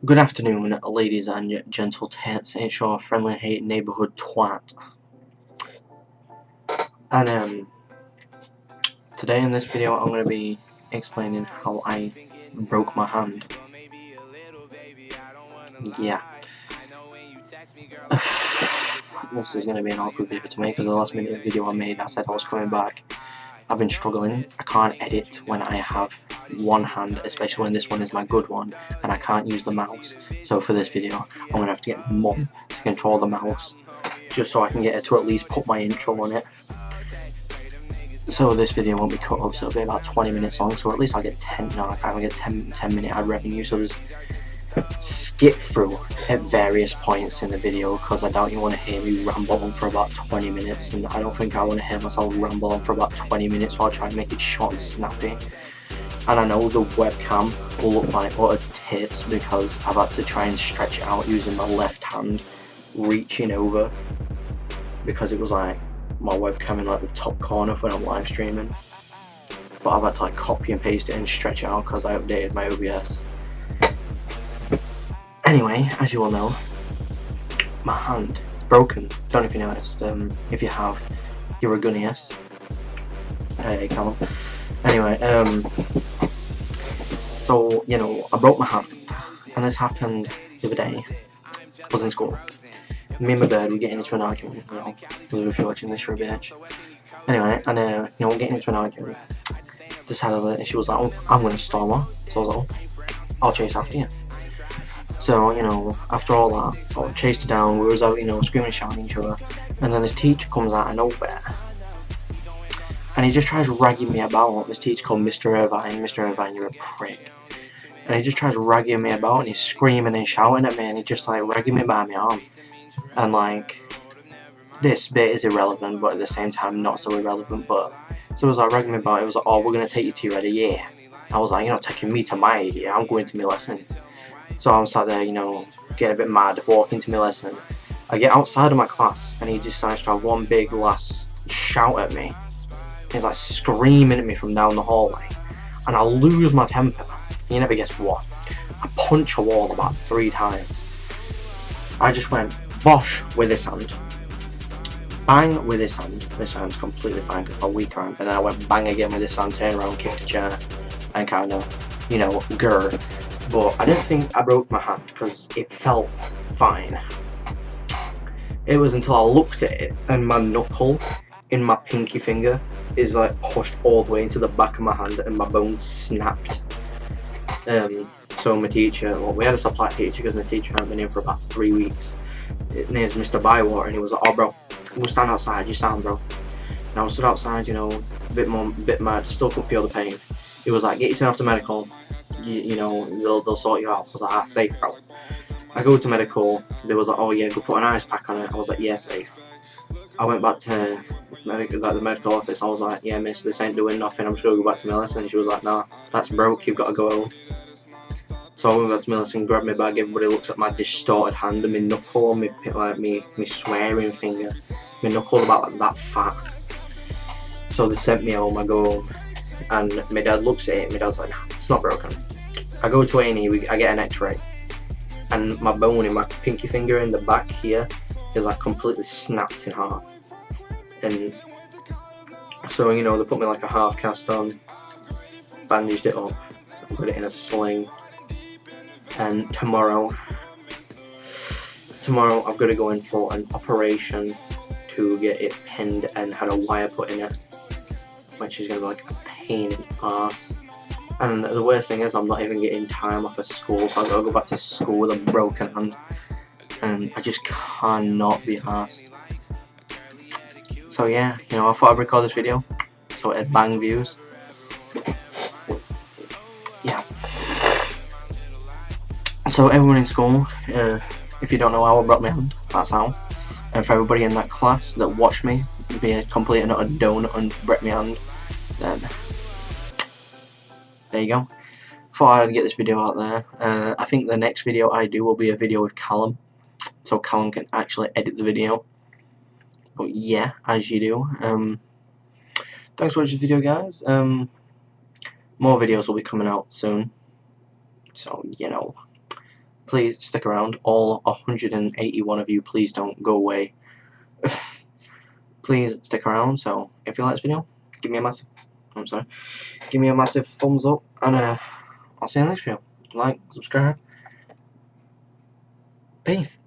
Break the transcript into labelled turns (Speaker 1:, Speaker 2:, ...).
Speaker 1: Good afternoon, ladies and gentle tits. It's your friendly neighborhood twat. And today in this video I'm going to be explaining how I broke my hand. Yeah. This is going to be an awkward video to make because the last minute video I made I said I was coming back. I've been struggling. I can't edit when I have one hand, especially when this one is my good one, and I can't use the mouse. So for this video, I'm going to have to get Mum to control the mouse, just so I can get her to at least put my intro on it. So this video won't be cut up, so it'll be about 20 minutes long, so at least I'll get 10 minute ad revenue, so just skip through at various points in the video, because I doubt you want to hear me ramble on for about 20 minutes, and I don't think I want to hear myself ramble on for about 20 minutes, so I'll try and make it short and snappy. And I know the webcam will look like utter tits because I've had to try and stretch it out using my left hand, reaching over, because it was like my webcam in like the top corner when I'm live streaming. But I've had to like copy and paste it and stretch it out because I updated my OBS. Anyway, as you all know, my hand is broken. Don't know if you noticed. If you have, you're a gunniest. Hey, Callum. Anyway, so, you know, I broke my hand, and this happened the other day. I was in school. Me and my bird were getting into an argument, you know, if you're watching this, you're a bitch. Anyway, and, you know, we're getting into an argument. Decided, she was like, oh, I'm going to storm her. So I was like, oh, I'll chase after you. So, you know, after all that, I chased her down, we was out, you know, screaming and shouting at each other, and then this teacher comes out of nowhere, and he just tries ragging me about. This teacher called Mr. Irvine. Mr. Irvine, you're a prick. And he just tries ragging me about, and he's screaming and shouting at me, and he's just like ragging me by my arm. And like, this bit is irrelevant, but at the same time not so irrelevant. But so it was like ragging me about. It was like, oh, we're gonna take you to your ready year. I was like, you're not taking me to my year. I'm going to my lesson. So I was sat there, you know, getting a bit mad, walking to my lesson. I get outside of my class, and he decides to have one big last shout at me. He's like screaming at me from down the hallway, and I lose my temper. You never guess what? I punch a wall about 3 times. I just went bosh with this hand, bang with this hand. This hand's completely fine because I'm weak arm. And then I went bang again with this hand, turned around, kicked a chair, and kind of, you know, grr. But I didn't think I broke my hand because it felt fine. It was until I looked at it and my knuckle in my pinky finger is like pushed all the way into the back of my hand and my bone snapped. So my teacher, well, we had a supply teacher because my teacher hadn't been in for about 3 weeks. His name's Mr. Bywater, and he was like, oh bro, we'll stand outside, you sound bro. And I was stood outside, you know, a bit mad, still couldn't feel the pain. He was like, get yourself to medical, you know, they'll sort you out. I was like, ah, safe bro. I go to medical, they was like, oh yeah, go put an ice pack on it. I was like, yeah, safe. I went back to the medical office. I was like, yeah miss, this ain't doing nothing, I'm just gonna go back to my lesson. She was like, nah, that's broke, you've got to go home. So I went back to my lesson, grabbed my bag, everybody looks at my distorted hand and my knuckle, me swearing finger. My knuckle about like that fat. So they sent me home, I go home, and my dad looks at it, my dad's like, nah, it's not broken. I go to A&E, I get an x-ray, and my bone in my pinky finger in the back here is like completely snapped in half. And so, you know, they put me like a half cast on, bandaged it up, and put it in a sling. And tomorrow I've got to go in for an operation to get it pinned and had a wire put in it, which is going to be like a pain in the ass. And the worst thing is I'm not even getting time off of school, so I've got to go back to school with a broken hand, and I just cannot be arsed. So yeah, you know, I thought I'd record this video so it'd bang views. Yeah. So everyone in school, if you don't know how I broke my hand, that's how. And for everybody in that class that watched me be a complete and utter donut and break my hand, then there you go. Thought I'd get this video out there. I think the next video I do will be a video with Callum, so Callum can actually edit the video. But yeah, as you do. Thanks for watching the video, guys. More videos will be coming out soon. So, you know, please stick around. All 181 of you, please don't go away. Please stick around. So, if you like this video, give me a massive, give me a massive thumbs up, and I'll see you in the next video. Like, subscribe. Peace.